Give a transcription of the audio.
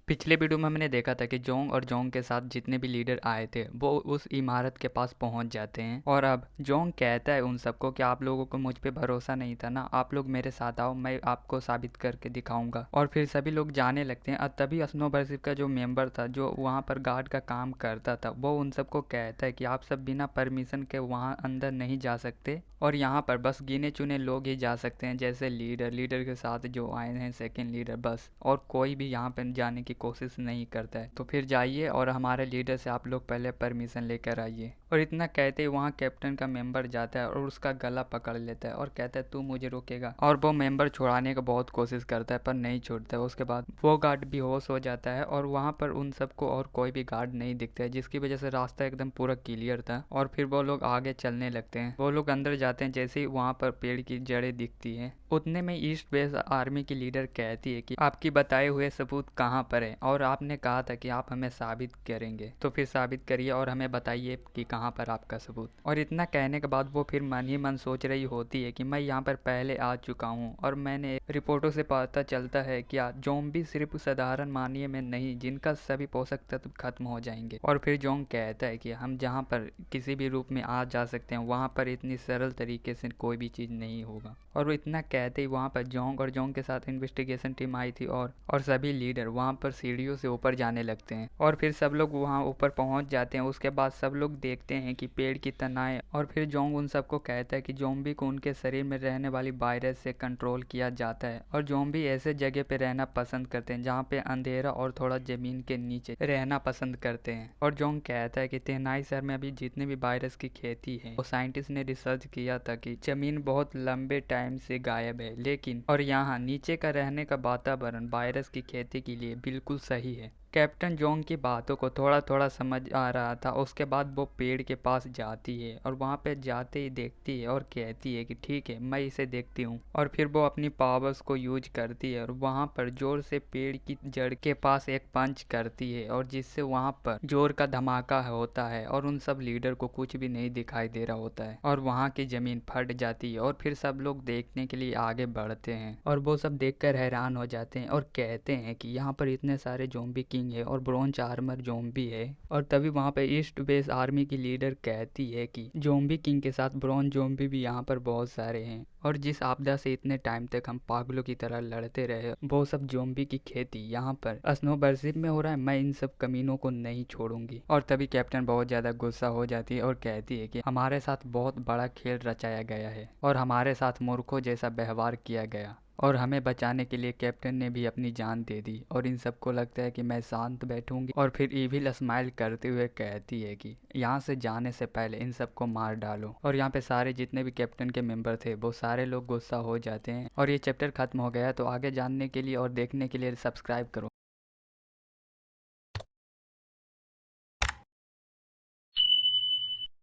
पिछले वीडियो में हमने देखा था कि जोंग और जोंग के साथ जितने भी लीडर आए थे वो उस इमारत के पास पहुंच जाते हैं और अब जोंग कहता है उन सबको कि आप लोगों को मुझ पे भरोसा नहीं था ना, आप लोग मेरे साथ आओ, मैं आपको साबित करके दिखाऊंगा। और फिर सभी लोग जाने लगते हैं और तभी स्नोबरशिप का जो मेंबर था जो वहाँ पर गार्ड का काम करता था वो उन सबको कहता है कि आप सब बिना परमिशन के वहाँ अंदर नहीं जा सकते और यहाँ पर बस गिने चुने लोग ही जा सकते हैं, जैसे लीडर के साथ जो आए हैं सेकंड लीडर, बस और कोई भी यहाँ पर जाने की कोशिश नहीं करता है। तो फिर जाइए और हमारे लीडर से आप लोग पहले परमिशन लेकर आइए। और इतना कहते ही वहाँ कैप्टन का मेंबर जाता है और उसका गला पकड़ लेता है और कहता है तू मुझे रोकेगा, और वो मेंबर छुड़ाने का बहुत कोशिश करता है पर नहीं छूटता है। उसके बाद वो गार्ड बेहोश हो जाता है और वहाँ पर उन सबको और कोई भी गार्ड नहीं दिखता है, जिसकी वजह से रास्ता एकदम पूरा क्लियर था। और फिर वो लोग आगे चलने लगते हैं। वो लोग अंदर जाते हैं, जैसे ही वहाँ पर पेड़ की जड़ें दिखती हैं उतने में ईस्ट वेस्ट आर्मी की लीडर कहती है कि आपकी बताए हुए सबूत कहाँ पर है और आपने कहा था कि आप हमें साबित करेंगे, तो फिर साबित करिए और हमें बताइए कि कहाँ पर आपका सबूत। और इतना कहने के बाद वो फिर मन ही मन सोच रही होती है कि मैं यहाँ पर पहले आ चुका हूँ और मैंने रिपोर्टों से पता चलता है कि जोम्बी सिर्फ साधारण मानिए में नहीं, जिनका सभी पोषक तत्व खत्म हो जाएंगे। और फिर जोंग कहता है कि हम जहाँ पर किसी भी रूप में आ जा सकते हैं वहाँ पर इतनी सरल तरीके से कोई भी चीज़ नहीं होगा। और वो इतना कहते ही वहाँ पर जोंग और जोंग के साथ इन्वेस्टिगेशन टीम आई थी और सभी लीडर वहाँ पर सीढ़ियों से ऊपर जाने लगते हैं। और फिर सब लोग वहाँ ऊपर पहुँच जाते हैं। उसके बाद सब लोग देखते हैं कि पेड़ की तनाएं, और फिर जोंग उन सबको कहता है कि जोम्बी को उनके शरीर में रहने वाली वायरस से कंट्रोल किया जाता है और जोम्बी ऐसे जगह पे रहना पसंद करते हैं जहाँ पे अंधेरा और थोड़ा जमीन के नीचे रहना पसंद करते हैं। और जोंग कहता है कि तेनाई शहर में अभी जितने भी वायरस की खेती है वो साइंटिस्ट ने रिसर्च किया था कि जमीन बहुत लंबे टाइम से गायब है, लेकिन और यहाँ नीचे का रहने का वातावरण वायरस की खेती के लिए बिल्कुल सही है। कैप्टन जोंग की बातों को थोड़ा थोड़ा समझ आ रहा था। उसके बाद वो पेड़ के पास जाती है और वहाँ पे जाते ही देखती है और कहती है कि ठीक है मैं इसे देखती हूँ। और फिर वो अपनी पावर्स को यूज करती है और वहाँ पर जोर से पेड़ की जड़ के पास एक पंच करती है और जिससे वहाँ पर जोर का धमाका होता है और उन सब लीडर को कुछ भी नहीं दिखाई दे रहा होता है और वहाँ की जमीन फट जाती है। और फिर सब लोग देखने के लिए आगे बढ़ते हैं और वो सब देखकर हैरान हो जाते हैं और कहते हैं कि यहाँ पर इतने सारे जोम्बी किंग है और ब्रॉन्ज आर्मर जोम्बी है। और तभी वहाँ पे ईस्ट बेस आर्मी की लीडर कहती है कि जोम्बी किंग के साथ ब्रॉन्ज जोम्बी भी यहाँ पर बहुत सारे हैं और जिस आपदा से इतने टाइम तक हम पागलों की तरह लड़ते रहे वो सब जोम्बी की खेती यहाँ पर स्नोबरशिप में हो रहा है, मैं इन सब कमीनों को नहीं छोड़ूंगी। और तभी कैप्टन बहुत ज्यादा गुस्सा हो जाती है और कहती है कि हमारे साथ बहुत बड़ा खेल रचाया गया है और हमारे साथ मूर्खों जैसा व्यवहार किया गया और हमें बचाने के लिए कैप्टन ने भी अपनी जान दे दी। और इन सबको लगता है कि मैं शांत बैठूंगी और फिर इविल स्माइल करते हुए कहती है कि यहाँ से जाने से पहले इन सबको मार डालो। और यहाँ पे सारे जितने भी कैप्टन के मेंबर थे वो सारे लोग गुस्सा हो जाते हैं। और ये चैप्टर खत्म हो गया, तो आगे जानने के लिए और देखने के लिए सब्सक्राइब करो।